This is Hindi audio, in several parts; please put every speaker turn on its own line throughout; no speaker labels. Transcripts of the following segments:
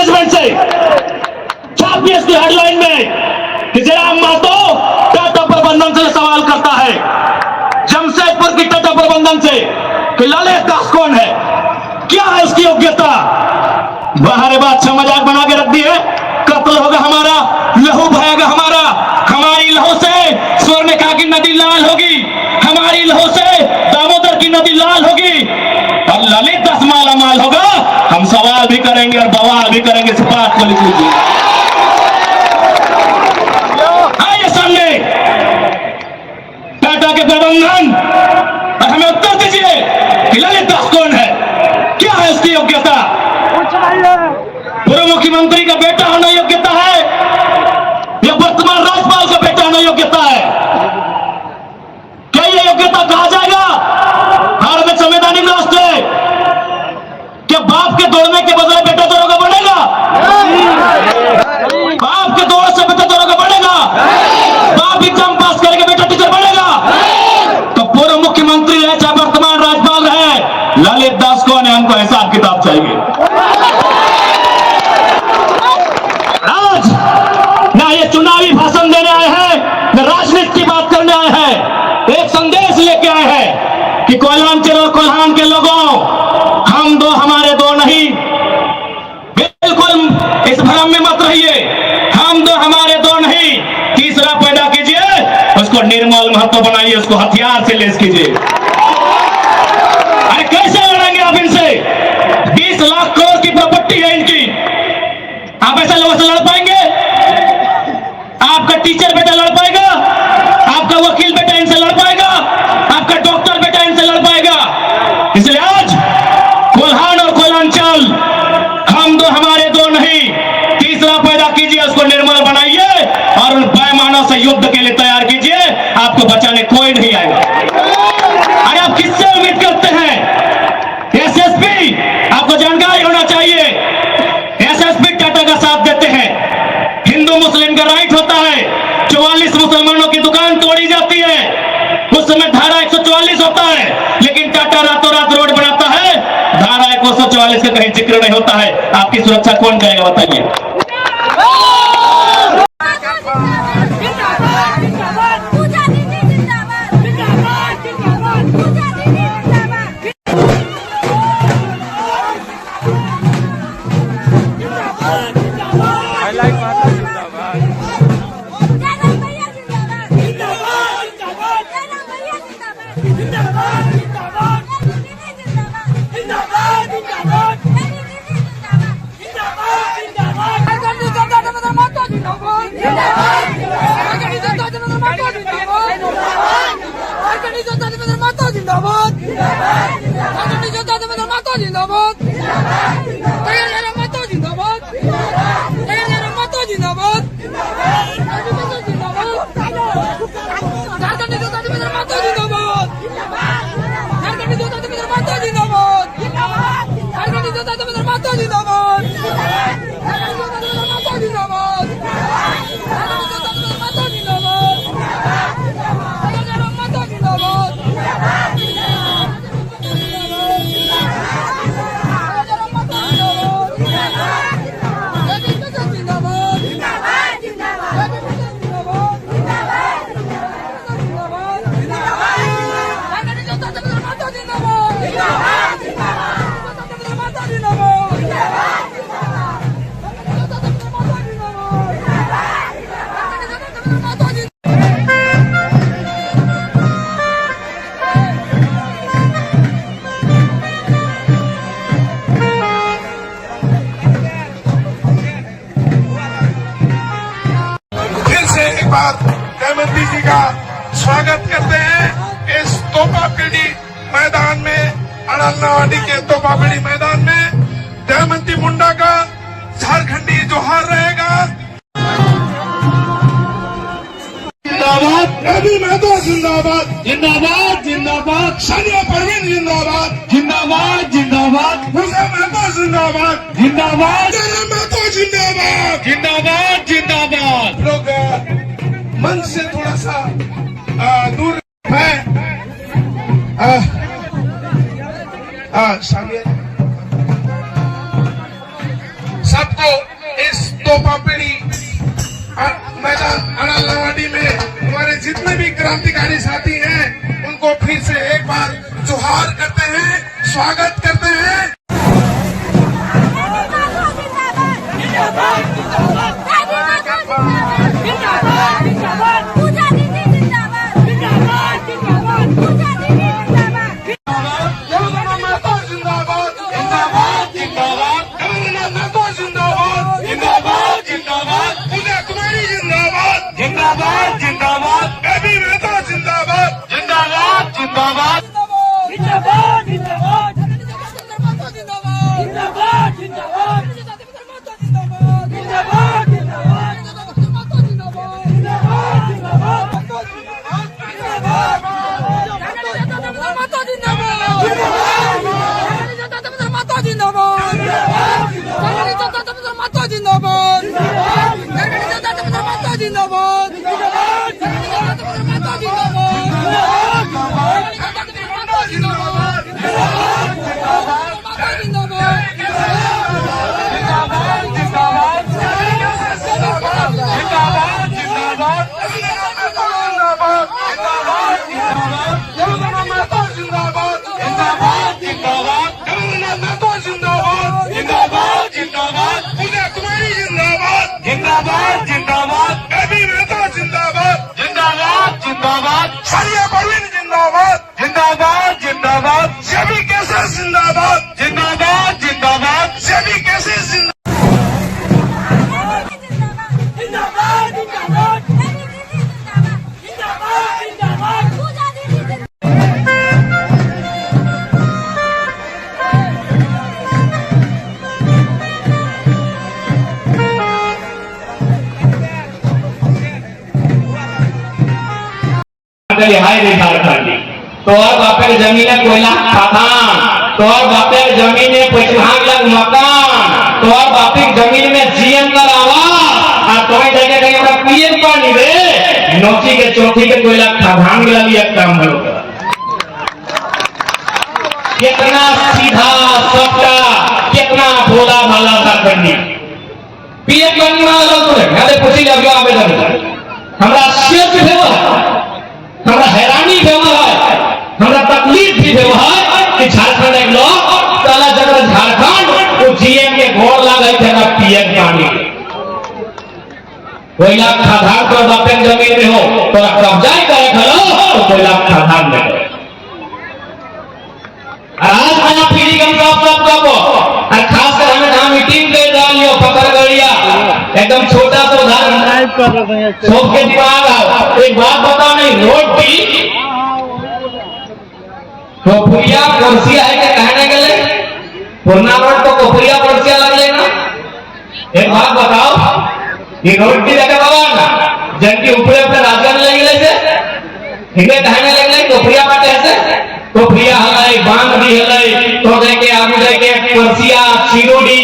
मैनेजमेंट से छापी इसकी हेडलाइन में कि जयराम महतो टाटा प्रबंधन से सवाल करता है, जमशेदपुर की टाटा प्रबंधन से कि ललित दास कौन है, क्या है उसकी योग्यता। बाहर बादशाह मजाक बना के रख दी है, कत्ल होगा हमारा, लहू बहेगा हमारा, हमारी लहू से स्वर्णरेखा की नदी लाल होगी, हमारी लहू से दामोदर की नदी लाल होगी और ललित दास माला माल होगा। हम सवाल भी करेंगे और बवाल भी करेंगे, इस बात को लिख लीजिए। आइए सामने टाटा के प्रबंधन और हमें उत्तर दीजिए कि ललित दास कौन है, क्या है उसकी योग्यता। पूर्व मुख्यमंत्री का बेटा होना योग्यता है या वर्तमान राज्यपाल का बेटा होना योग्यता है? क्या यह योग्यता कहा जाएगा? भारत एक संवैधानिक राष्ट्र है, क्या बाप के दौड़ने के बजाय बेटा दौड़ोगा बनेगा? बाप के दौड़ से बेटा दौड़ोगा बनेगा? बाप एग्जाम पास करके बेटा टीचर बनेगा? तो पूर्व मुख्यमंत्री है चाहे वर्तमान राज्यपाल है, ललित दास कौन है, हमको हिसाब किताब चाहिए। ये चुनावी भाषण देने आए हैं, न राजनीति की बात करने आए हैं, एक संदेश लेके आए हैं कि कोयलांचल और कोल्हान के लोगों, हम दो हमारे दो नहीं। बिल्कुल इस भ्रम में मत रहिए, हम दो हमारे दो नहीं। तीसरा पैदा कीजिए, उसको निर्मल महतो बनाइए, उसको हथियार से लेस कीजिए। अरे कैसे लड़ेंगे आप इनसे? 20 लाख करोड़ की प्रॉपर्टी है इनकी, आप ऐसे लोगों से लड़ पाएंगे? आपका टीचर बेटा लड़ पाएगा? आपका वकील बेटा इनसे लड़ पाएगा? आपका डॉक्टर बेटा इनसे लड़ पाएगा? इसलिए आज कोल्हान और कोयलांचल, हम दो हमारे दो नहीं। तीसरा पैदा कीजिए, उसको निर्मल बनाइए और उन बेईमानों से युद्ध के लिए तैयार कीजिए, आपको बचाने कोई नहीं आएगा। अरे आप किससे उम्मीद करते हैं? एसएसपी, आपको जानकारी होना चाहिए, एसएसपी टाटा का साथ देते हैं। हिंदू मुस्लिम का राइट होता है, 44 मुसलमानों की दुकान तोड़ी जाती है, उस समय धारा 144 होता है, लेकिन टाटा रातों रात रोड बनाता है, धारा 144 का कहीं जिक्र नहीं होता है। आपकी सुरक्षा कौन करेगा बताइए?
दयामती जी का स्वागत करते हैं इस तोपापीड़ी मैदान में, अड़लनावाडी के तोपापीड़ी मैदान में। दयामती मुंडा का झारखंडी जोहार रहेगा। जिंदाबाद, रवि महतो जिंदाबाद, जिंदाबाद जिंदाबाद, सानिया परवीन जिंदाबाद, जिंदाबाद जिंदाबाद, हुसैन महतो जिंदाबाद, जिंदाबाद, जयराम महतो जिंदाबाद, जिंदाबाद जिंदाबाद। लोग मन से थोड़ा सा दूर है। सानिया सब आपको इस तोपापीड़ी मैदान अनालवाडी में हमारे जितने भी क्रांतिकारी साथी हैं उनको फिर से एक बार जोहार करते हैं, स्वागत करते हैं। जिंदाबाद जिंदाबाद, बेबी मेहता जिंदाबाद जिंदाबाद जिंदाबाद
जिंदाबाद जिंदाबाद जिंदाबाद जिंदाबाद जिंदाबाद जिंदाबाद
जिंदाबाद जिंदाबाद, बेबी मेहता जिंदाबाद जिंदाबाद जिंदाबाद, सानिया परवीन जिंदाबाद जिंदाबाद जिंदाबाद, सभी कैसे जिंदाबाद जिंदाबाद जिंदाबाद, सभी कैसे
हाय रे झारखंडी तोहर बापेर जमीने कोयला खदान, तोहर बापेर जमीने 55 लाख मकान, तोहर बापेर जमीन में जीएम का आवास और तोय जगह कहीं हमरा पीएम पानी रे नौची के चौथी के कोयला खदान के लिए काम भलो कितना सीधा सपटा, कितना भोला भाला झारखंडी पीएम पानी वाला लोग याद पूछी जाओ आवेदन हमरा शेष भेवा हमरा हैरानी भेवा है, हमरा तकलीफ भी भेवा है कि झारखंड एक लोग साला जगह झारखंड वो जीएम के घोड़ लागे थे ना पीएम पानी कोयला खदान पर बापेर जमीन में हो तो कब्जा करे खलो तो कोयला खदान में करो। आज नया पीढ़ी हम सब कबो और खास कर हमें जहां मीटिंग कर डालियो पकड़ गरिया एकदम छोटा सा उदाहरण सबके दिमाग आओ एक बात बताओ नहीं रोटी कोफरिया कुर्सिया है के कहने के लिए पुरना रोड तो कोफरिया कुर्सिया लग लेना। एक बात बताओ ये रोटी लगे बाबा ना जन के ऊपर ऊपर राजन लगे ले से इन्हें कहने लगे कोफरिया बाटे ऐसे कोफरिया हलाई बांध दी हलाई तो देखे आगे देखे कुर्सिया चिरोडी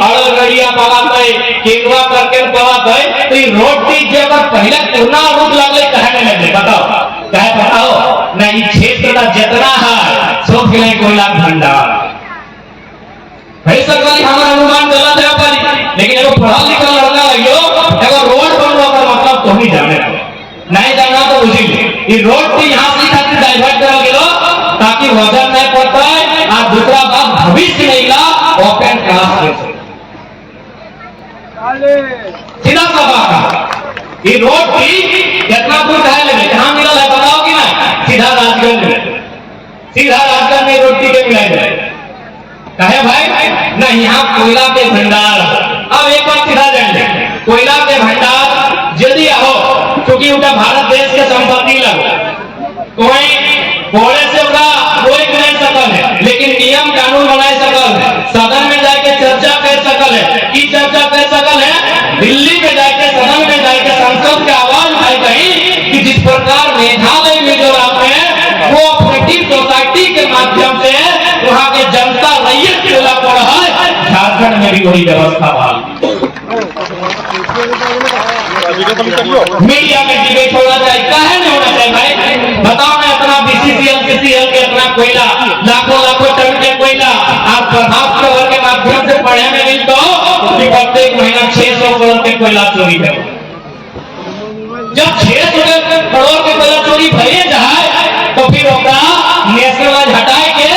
अड़गड़िया पावा गए केंद्रा करके पावा गए तो ये रोटी जब पहले पुरना रूप लगे कहने लगे बताओ कहे बताओ नहीं क्षेत्र का जितना है सब के लिए कोयला भंडार भाई सरकारी हमारा अनुमान गलत है पर लेकिन एगो पढ़ा लिखा लड़का लगियो एगो रोड बनवा का मतलब तो ही जाने नहीं जाना तो बुझी ये रोड की यहाँ से खातिर डाइवर्ट करा गेलो ताकि वजन नहीं पड़ता है और दूसरा बात भविष्य नहीं ला ओपन क्लास सीधा सा बात ये रोड की कितना दूर है लगे कहाँ मिला है बताओ कि ना सीधा राजगंज में, सीधा राजगंज में रोटी के मिला जाए कहे भाई ना यहाँ कोयला के भंडार। अब एक बार सीधा जाएंगे कोयला के भंडार यदि हो क्योंकि उनका भारत देश के संपत्ति लग कोई बोले से उनका कोई नहीं सकल है लेकिन नियम कानून बना सकल है, सदन में जाके चर्चा कर सकल है की चर्चा कर सकल है, दिल्ली में जाके सदन में जाके संसद की आवाज उठाई गई कि जिस प्रकार मेघालय मिजोरम में कोऑपरेटिव सोसाइटी के माध्यम से वहाँ के जनता रैयत के बोला पड़ा है झारखंड में भी वही व्यवस्था बहाल मीडिया में डिबेट होना चाहिए काहे नहीं होना चाहिए भाई बताओ ना इतना बीसीसीएल सीसीएल के इतना कोयला लाखों लाखों टन के कोयला आप प्रभाव के माध्यम से पढ़े में मिल तो प्रत्येक महीना 600 करोड़ की कोयला चोरी है। जब 600 करोड़ की कोयला चोरी भरे जाए तो फिर ओकरा नेशनल हटाए के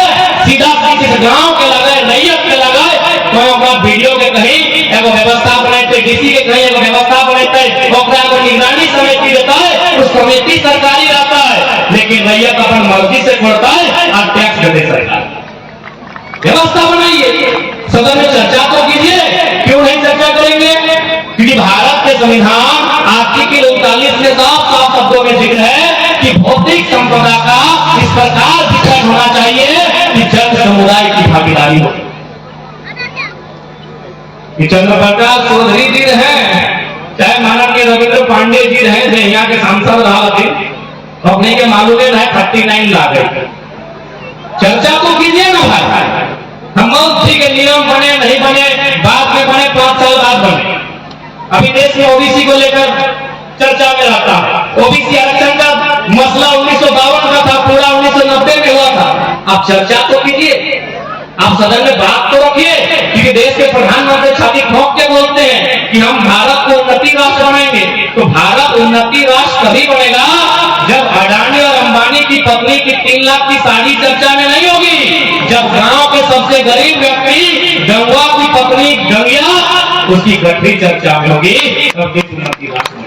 सीधा किसी गांव के लगाए, रैयत के लगाए, कोई ओकरा वीडियो के कहीं एगो व्यवस्था बनाते, डीसी के कहीं एगो व्यवस्था बनाते, ओकरा को निगरानी समिति देता है, उस कमेटी सरकारी रहता है, लेकिन रैयत अपन मर्जी से करता है और टैक्स देते सरकार। व्यवस्था बनाइए, सदन में चर्चा तो कीजिए, क्यों नहीं चर्चा करेंगे? क्योंकि भारत के संविधान आर्टिकल 39 में साफ साफ शब्दों में जिक्र है कि भौतिक संपदा का इस प्रकार वितरण होना चाहिए कि जन समुदाय की भागीदारी हो। चंद्रप्रकाश चौधरी जी रहे, चाहे माननीय रविंद्र पांडे जी रहे, जो यहाँ के सांसद रहा थे, अपने के मालूम है 39 लाख है। चर्चा तो कीजिए ना भाई। हम ठीक है, नियम बने नहीं बने, बाद में बने, 5 साल बाद बने। अभी देश में ओबीसी को लेकर चर्चा में रहता है। ओबीसी आरक्षण का मसला 1952 का था, पूरा 1990 में हुआ था। आप चर्चा तो कीजिए, आप सदन में बात तो रखिए, क्योंकि देश के प्रधानमंत्री छाती ठोक के बोलते हैं कि हम भारत को उन्नति राष्ट्र बनाएंगे। तो भारत उन्नति राष्ट्र तभी बनेगा जब अडानी और अंबानी की पत्नी की 3 लाख की शादी चर्चा में नहीं होगी, जब गांव के सबसे गरीब व्यक्ति गंगा की पत्नी गंगिया उसकी गठरी चर्चा में होगी, तब देश उन्नति राष्ट्र